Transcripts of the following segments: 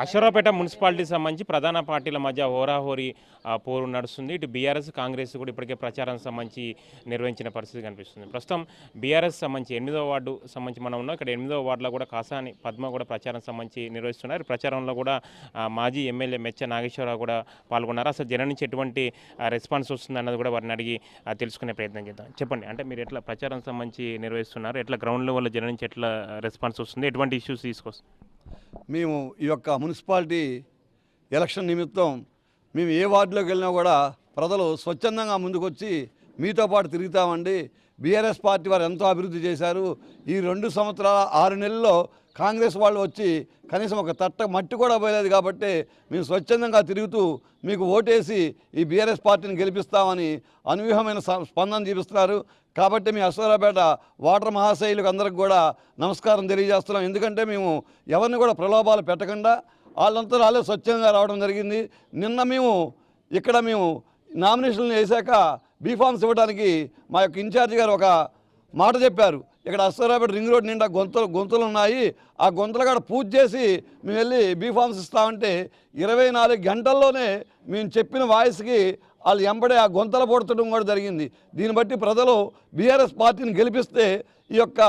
అశ్వరావుపేట మున్సిపాలిటీకి సంబంధించి ప్రధాన పార్టీల మధ్య హోరాహోరీ పోరు నడుస్తుంది. ఇటు బీఆర్ఎస్ కాంగ్రెస్ కూడా ఇప్పటికే ప్రచారానికి సంబంధించి నిర్వహించిన పరిస్థితి కనిపిస్తుంది. ప్రస్తుతం బీఆర్ఎస్ సంబంధించి 8వ వార్డు సంబంధించి మనం ఉన్నాం. ఇక్కడ 8వ వార్డులో కూడా కాసాని పద్మ కూడా ప్రచారం సంబంధించి నిర్వహిస్తున్నారు. ప్రచారంలో కూడా మాజీ ఎమ్మెల్యే మెచ్చ నాగేశ్వరరావు కూడా పాల్గొన్నారు. అసలు జనం నుంచి ఎటువంటి రెస్పాన్స్ వస్తుంది అన్నది కూడా వారిని అడిగి తెలుసుకునే ప్రయత్నం చేద్దాం. చెప్పండి, అంటే మీరు ఎట్లా ప్రచారం సంబంధించి నిర్వహిస్తున్నారు, ఎట్లా గ్రౌండ్ లెవెల్లో జనం నుంచి ఎట్లా రెస్పాన్స్ వస్తుంది, ఎటువంటి ఇష్యూస్ తీసుకొస్తుంది? మేము ఈ యొక్క మున్సిపాలిటీ ఎలక్షన్ నిమిత్తం మేము ఏ వార్డులోకి వెళ్ళినా కూడా ప్రజలు స్వచ్ఛందంగా ముందుకొచ్చి మీతో పాటు తిరుగుతామండి, బీఆర్ఎస్ పార్టీ వారు ఎంతో అభివృద్ధి చేశారు, ఈ 2 సంవత్సరాల 6 నెలల్లో కాంగ్రెస్ వాళ్ళు వచ్చి కనీసం ఒక తట్ట మట్టి కూడా పోయలేదు కాబట్టి మేము స్వచ్ఛందంగా తిరుగుతూ మీకు ఓటేసి ఈ బీఆర్ఎస్ పార్టీని గెలిపిస్తామని అనూహ్యమైన స్పందన చూపిస్తున్నారు. కాబట్టి మీ అశ్వరావుపేట వాటర్ మహాశైలకు అందరికి కూడా నమస్కారం తెలియజేస్తున్నాం. ఎందుకంటే మేము ఎవరిని కూడా ప్రలోభాలు పెట్టకుండా వాళ్ళంతా వాళ్ళే స్వచ్ఛంగా రావడం జరిగింది. నిన్న మేము ఇక్కడ నామినేషన్లు వేశాక బీఫామ్స్ ఇవ్వడానికి మా యొక్క ఇన్ఛార్జి గారు ఒక మాట చెప్పారు. ఇక్కడ అశ్వరావుపేట రింగ్ రోడ్ నిండా గొంతులు ఉన్నాయి, ఆ గొంతులు కూడా పూజ చేసి మేము వెళ్ళి బీఫామ్స్ ఇస్తామంటే 24 గంటల్లోనే మేము చెప్పిన వాయిస్కి వాళ్ళు ఎంబడే ఆ గొంతలు పొడతడం కూడా జరిగింది. దీన్ని బట్టి ప్రజలు బీఆర్ఎస్ పార్టీని గెలిపిస్తే ఈ యొక్క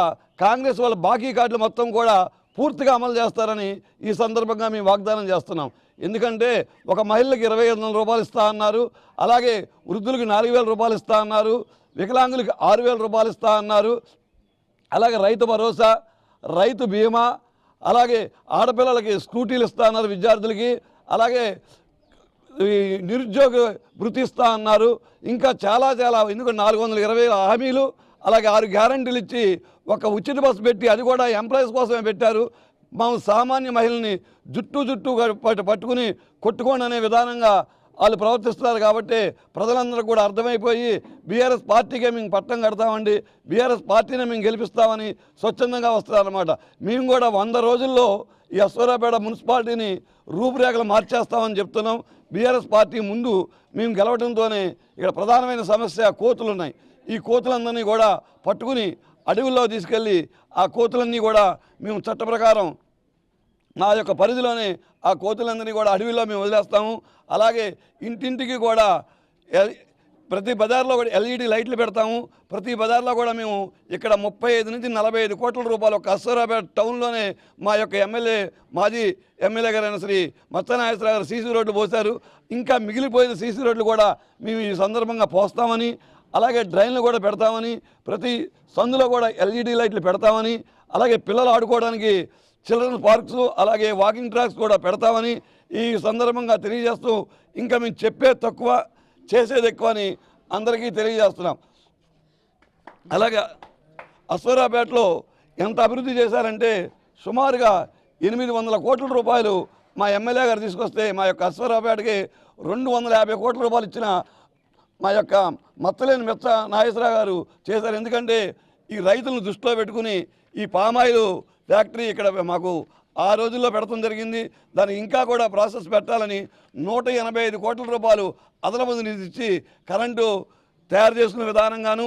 కాంగ్రెస్ వాళ్ళ బాకీ కార్డులు మొత్తం కూడా పూర్తిగా అమలు చేస్తారని ఈ సందర్భంగా మేము వాగ్దానం చేస్తున్నాం. ఎందుకంటే ఒక మహిళకి 2500 రూపాయలు ఇస్తా అన్నారు, అలాగే వృద్ధులకి 4000 రూపాయలు ఇస్తా అన్నారు, వికలాంగులకి 6000 రూపాయలు ఇస్తా అన్నారు, అలాగే రైతు భరోసా, రైతు బీమా, అలాగే ఆడపిల్లలకి స్కూటీలు ఇస్తా అన్నారు విద్యార్థులకి, అలాగే నిరుద్యోగ వృత్తి ఇస్తా అన్నారు. ఇంకా చాలా ఎందుకంటే 420 హామీలు, అలాగే 6 గ్యారంటీలు ఇచ్చి ఒక ఉచిత బస్సు పెట్టి అది కూడా ఎంప్లాయీస్ కోసమే పెట్టారు. మేము సామాన్య మహిళని జుట్టు పట్టుకుని కొట్టుకోండి అనే విధానంగా వాళ్ళు ప్రవర్తిస్తున్నారు. కాబట్టి ప్రజలందరూ కూడా అర్థమైపోయి బీఆర్ఎస్ పార్టీకే మేము పట్టం కడతామండి, బీఆర్ఎస్ పార్టీనే మేము గెలిపిస్తామని స్వచ్ఛందంగా వస్తారన్నమాట. మేము కూడా 100 రోజుల్లో ఈ అశ్వరావుపేట మున్సిపాలిటీని రూపురేఖలు మార్చేస్తామని చెప్తున్నాం. బీఆర్ఎస్ పార్టీ ముందు మేము గెలవడంతోనే ఇక్కడ ప్రధానమైన సమస్య కోతులు ఉన్నాయి. ఈ కోతులందరినీ కూడా పట్టుకుని అడవుల్లో తీసుకెళ్ళి ఆ కోతులన్నీ కూడా మేము చట్ట ప్రకారం మా యొక్క పరిధిలోనే ఆ కోతులందరినీ కూడా అడవిలో మేము వదిలేస్తాము. అలాగే ఇంటింటికి కూడా ప్రతి బజార్లో కూడా LED లైట్లు పెడతాము. ప్రతి బజార్లో కూడా మేము ఇక్కడ 35 నుంచి 45 కోట్ల రూపాయలు ఒక అశ్వరావుపేట టౌన్లోనే మా యొక్క మాజీ ఎమ్మెల్యే గారైన శ్రీ మచ్చనాగేశ్వరరావు గారు సీసీ రోడ్లు పోశారు. ఇంకా మిగిలిపోయిన సీసీ రోడ్లు కూడా మేము ఈ సందర్భంగా పోస్తామని, అలాగే డ్రైన్లు కూడా పెడతామని, ప్రతి సందులో కూడా LED లైట్లు పెడతామని, అలాగే పిల్లలు ఆడుకోవడానికి చిల్డ్రన్స్ పార్క్స్, అలాగే వాకింగ్ ట్రాక్స్ కూడా పెడతామని ఈ సందర్భంగా తెలియజేస్తూ ఇంకా మేము చెప్పేది తక్కువ చేసేది ఎక్కువ అని అందరికీ తెలియజేస్తున్నాం. అలాగే అశ్వరావుపేటలో ఎంత అభివృద్ధి చేశారంటే సుమారుగా 800 కోట్ల రూపాయలు మా ఎమ్మెల్యే గారు తీసుకొస్తే మా యొక్క అశ్వరావుపేటకి 250 కోట్ల రూపాయలు ఇచ్చిన మా యొక్క మచ్చలేని మెచ్చ నాగేశ్వరరావు గారు చేశారు. ఎందుకంటే ఈ రైతులను దృష్టిలో పెట్టుకుని ఈ పామాయిల్ ఫ్యాక్టరీ ఇక్కడ మాకు ఆ రోజుల్లో పెడతాం జరిగింది. దానికి ఇంకా కూడా ప్రాసెస్ పెట్టాలని 185 కోట్ల రూపాయలు అదనపు నిధి ఇచ్చి కరెంటు తయారు చేసుకునే విధానంగాను,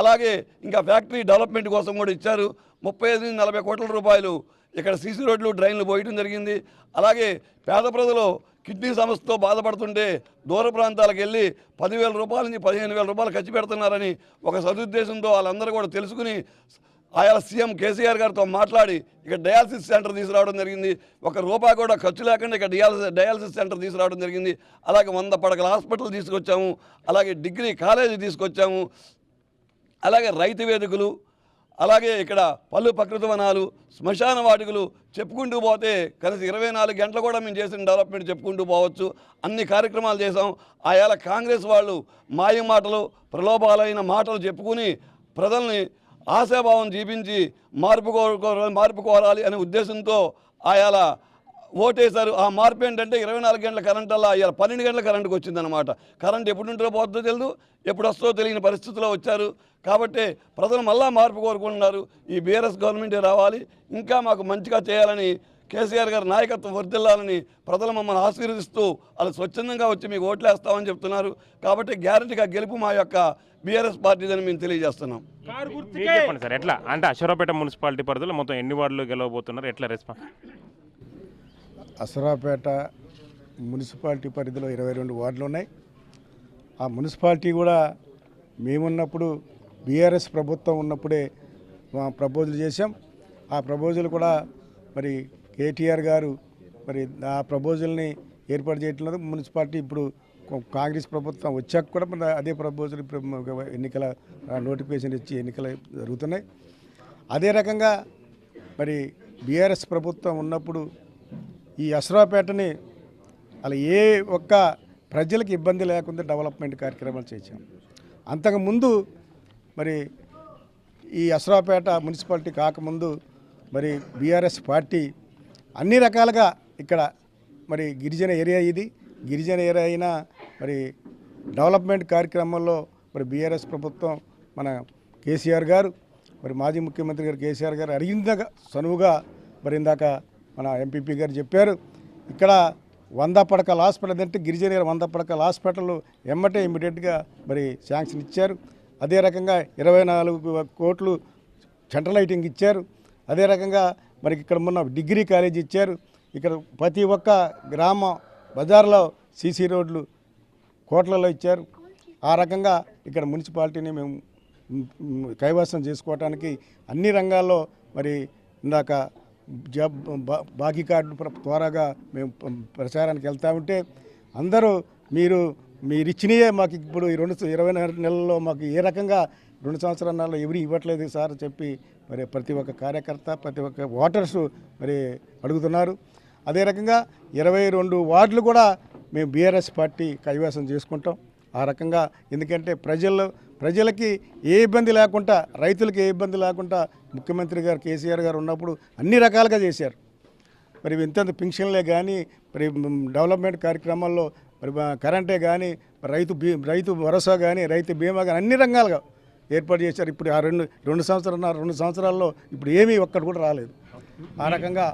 అలాగే ఇంకా ఫ్యాక్టరీ డెవలప్మెంట్ కోసం కూడా ఇచ్చారు. 35 నుంచి 40 కోట్ల రూపాయలు ఇక్కడ సీసీ రోడ్లు డ్రైన్లు పోయటం జరిగింది. అలాగే పేద ప్రజలు కిడ్నీ సమస్యతో బాధపడుతుంటే దూర ప్రాంతాలకు వెళ్ళి 10,000 రూపాయల నుంచి 15,000 రూపాయలు ఖర్చు పెడుతున్నారని ఒక సదుద్దేశంతో వాళ్ళందరూ కూడా తెలుసుకుని ఆయా సీఎం కేసీఆర్ గారితో మాట్లాడి ఇక్కడ డయాలసిస్ సెంటర్ తీసుకురావడం జరిగింది. 1 రూపాయి కూడా ఖర్చు లేకుండా ఇక్కడ డయాలసిస్ సెంటర్ తీసుకురావడం జరిగింది. అలాగే 100 పడకల హాస్పిటల్ తీసుకొచ్చాము, అలాగే డిగ్రీ కాలేజీ తీసుకొచ్చాము, అలాగే రైతు వేదికలు, అలాగే ఇక్కడ పళ్ళు ప్రకృతి వనాలు, శ్మశాన వాటికలు చెప్పుకుంటూ పోతే కనీసం 24 గంటలు కూడా మేము చేసిన డెవలప్మెంట్ చెప్పుకుంటూ పోవచ్చు. అన్ని కార్యక్రమాలు చేసాం. ఆయా కాంగ్రెస్ వాళ్ళు మాయ మాటలు, ప్రలోభాలైన మాటలు చెప్పుకుని ప్రజల్ని ఆశాభావం చూపించి మార్పు కోరాలి అనే ఉద్దేశంతో ఆయాల ఓటేశారు. ఆ మార్పు ఏంటంటే 24 గంటల కరెంట్ అలా ఇవాళ 12 గంటల కరెంటుకు వచ్చిందనమాట. కరెంట్ ఎప్పుడు ఉంటుందో పోతుందో తెలియదు, ఎప్పుడు వస్తుందో తెలియని పరిస్థితిలో వచ్చారు. కాబట్టి ప్రజలు మళ్ళా మార్పు కోరుకుంటున్నారు. ఈ బీఆర్ఎస్ గవర్నమెంటే రావాలి, ఇంకా మాకు మంచిగా చేయాలని కేసీఆర్ గారి నాయకత్వం వర్ధిల్లాలని ప్రజలు మమ్మల్ని ఆశీర్వదిస్తూ వాళ్ళు స్వచ్ఛందంగా వచ్చి మీకు ఓట్లేస్తామని చెప్తున్నారు. కాబట్టి గ్యారంటీగా గెలుపు మా యొక్క బీఆర్ఎస్ పార్టీదని మేము తెలియజేస్తున్నాం. చెప్పండి సార్, ఎట్లా అంటే అశ్వరావుపేట మున్సిపాలిటీ పరిధిలో మొత్తం ఎన్ని వార్డులు గెలవబోతున్నారు, ఎట్లా రెస్పాన్స్? అసరాపేట మున్సిపాలిటీ పరిధిలో 22 వార్డులు ఉన్నాయి. ఆ మున్సిపాలిటీ కూడా మేమున్నప్పుడు బీఆర్ఎస్ ప్రభుత్వం ఉన్నప్పుడే ప్రపోజల్ చేశాం. ఆ ప్రపోజల్ కూడా మరి కేటీఆర్ గారు మరి ఆ ప్రపోజల్ని ఏర్పాటు చేయట్లేదు. మున్సిపాలిటీ ఇప్పుడు కాంగ్రెస్ ప్రభుత్వం వచ్చాక కూడా మన అదే ప్రపోజల్ ఎన్నికల నోటిఫికేషన్ ఇచ్చి ఎన్నికలు జరుగుతున్నాయి. అదే రకంగా మరి బీఆర్ఎస్ ప్రభుత్వం ఉన్నప్పుడు ఈ అసరాపేటని అలా ఏ ఒక్క ప్రజలకు ఇబ్బంది లేకుండా డెవలప్మెంట్ కార్యక్రమాలు చేశాం. అంతకుముందు మరి ఈ అసరాపేట మున్సిపాలిటీ కాకముందు మరి బీఆర్ఎస్ పార్టీ అన్ని రకాలుగా ఇక్కడ మరి గిరిజన ఏరియా ఇది. గిరిజన ఏరియా అయినా మరి డెవలప్మెంట్ కార్యక్రమంలో మరి బీఆర్ఎస్ ప్రభుత్వం మన కేసీఆర్ గారు మరి మాజీ ముఖ్యమంత్రి గారు కేసీఆర్ గారు అడిగిందాక సనువుగా మరి ఇందాక మన ఎంపీపీ గారు చెప్పారు. ఇక్కడ 100 పడకల హాస్పిటల్ అంటే గిరిజన 100 పడకల హాస్పిటల్ ఎమ్మటే ఇమ్మీడియట్గా మరి శాంక్షన్ ఇచ్చారు. అదే రకంగా 24 కోట్లు సెంట్రల్ లైటింగ్ ఇచ్చారు. అదే రకంగా మరి ఇక్కడ ఉన్న డిగ్రీ కాలేజ్ ఇచ్చారు. ఇక్కడ ప్రతి ఒక్క గ్రామ బజార్లో సీసీ రోడ్లు కోట్లలో ఇచ్చారు. ఆ రకంగా ఇక్కడ మున్సిపాలిటీని మేము కైవసం చేసుకోవటానికి అన్ని రంగాల్లో మరి ఇందాక జాబ్ బాకీ కార్డు త్వరగా మేము ప్రచారానికి వెళ్తూ ఉంటే అందరూ మీరు ఇచ్చినయే మాకు ఇప్పుడు ఈ 24 నెలల్లో మాకు ఏ రకంగా 2 సంవత్సరాలలో ఎవరు ఇవ్వట్లేదు సార్ చెప్పి మరి ప్రతి ఒక్క కార్యకర్త ప్రతి ఒక్క ఓటర్స్ మరి అడుగుతున్నారు. అదే రకంగా 22 వార్డులు కూడా మేము బీఆర్ఎస్ పార్టీ కైవసం చేసుకుంటాం. ఆ రకంగా ఎందుకంటే ప్రజలకి ఏ ఇబ్బంది లేకుండా రైతులకి ఏ ఇబ్బంది లేకుండా ముఖ్యమంత్రి గారు కేసీఆర్ గారు ఉన్నప్పుడు అన్ని రకాలుగా చేశారు. మరి ఇంత పింఛన్లే కానీ మరి డెవలప్మెంట్ కార్యక్రమాల్లో మరి కరెంటే కానీ రైతు భరోసా కానీ రైతు బీమా కానీ అన్ని రంగాలుగా ఏర్పాటు చేశారు. ఇప్పుడు ఆ రెండు సంవత్సరాల్లో ఇప్పుడు ఏమీ ఒక్కటి కూడా రాలేదు. ఆ రకంగా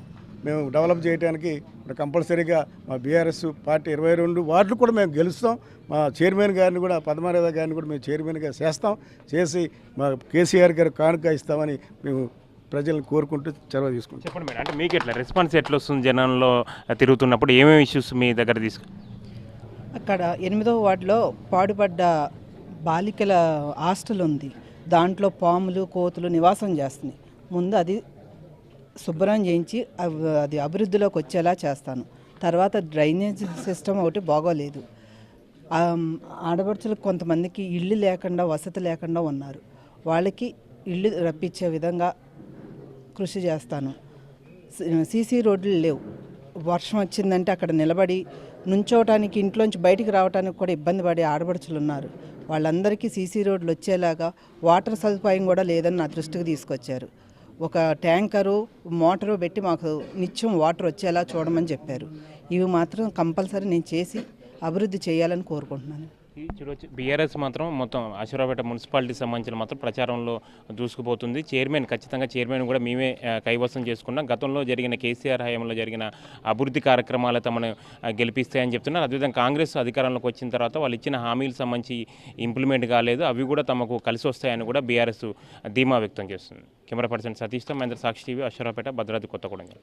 మేము డెవలప్ చేయడానికి కంపల్సరీగా మా బీఆర్ఎస్ పార్టీ 22 వార్డులు కూడా మేము గెలుస్తాం. మా చైర్మన్ గారిని కూడా పద్మారాధ గారిని కూడా మేము చైర్మన్గా చేసి మా కేసీఆర్ గారు కానుక ఇస్తామని మేము ప్రజలను కోరుకుంటూ చొరవ తీసుకుంటాం. చెప్పండి మేడం, అంటే మీకు ఎట్లా రెస్పాన్స్ ఎట్లా వస్తుంది? జనంలో తిరుగుతున్నప్పుడు ఏమేమి ఇష్యూస్ మీ దగ్గర అక్కడ 8వ వార్డులో పాడుపడ్డ బాలికల హాస్టల్ ఉంది. దాంట్లో పాములు కోతులు నివాసం చేస్తున్నాయి. ముందు అది శుభ్రం చేయించి అది అభివృద్ధిలోకి వచ్చేలా చేస్తాను. తర్వాత డ్రైనేజ్ సిస్టమ్ ఒకటి బాగోలేదు. ఆడపడుచులకు కొంతమందికి ఇల్లు లేకుండా వసతి లేకుండా ఉన్నారు. వాళ్ళకి ఇల్లు రప్పించే విధంగా కృషి చేస్తాను. సీసీ రోడ్లు లేవు. వర్షం వచ్చిందంటే అక్కడ నిలబడి నుంచోవటానికి ఇంట్లోంచి బయటికి రావడానికి కూడా ఇబ్బంది పడే ఆడపడుచులు ఉన్నారు. వాళ్ళందరికీ సీసీ రోడ్లు వచ్చేలాగా వాటర్ సదుపాయం కూడా లేదని నా దృష్టికి తీసుకొచ్చారు. ఒక ట్యాంకరు మోటారు పెట్టి మాకు నిత్యం వాటర్ వచ్చేలా చూడమని చెప్పారు. ఇవి మాత్రం కంపల్సరీ నేను చేసి అభివృద్ధి చేయాలని కోరుకుంటున్నాను. బీఆర్ఎస్ మాత్రం మొత్తం అసరాపేట మున్సిపాలిటీకి సంబంధించిన మాత్రం ప్రచారంలో దూసుకుపోతుంది. ఖచ్చితంగా చైర్మన్ కూడా మేమే కైవసం చేసుకున్నాం. గతంలో జరిగిన కేసీఆర్ హయాంలో జరిగిన అభివృద్ధి కార్యక్రమాలు తమను గెలిపిస్తాయని చెప్తున్నారు. అదేవిధంగా కాంగ్రెస్ అధికారంలోకి వచ్చిన తర్వాత వాళ్ళు ఇచ్చిన హామీలకు సంబంధించి ఇంప్లిమెంట్ కాలేదు. అవి కూడా తమకు కలిసి వస్తాయని కూడా బీఆర్ఎస్ ధీమా వ్యక్తం చేస్తుంది. కెమెరా పర్సన్ సతీష్తో మహేంద్ర సాక్షి టీవీ, అసరాపేట, భద్రాద్రి కొత్తగూడెం.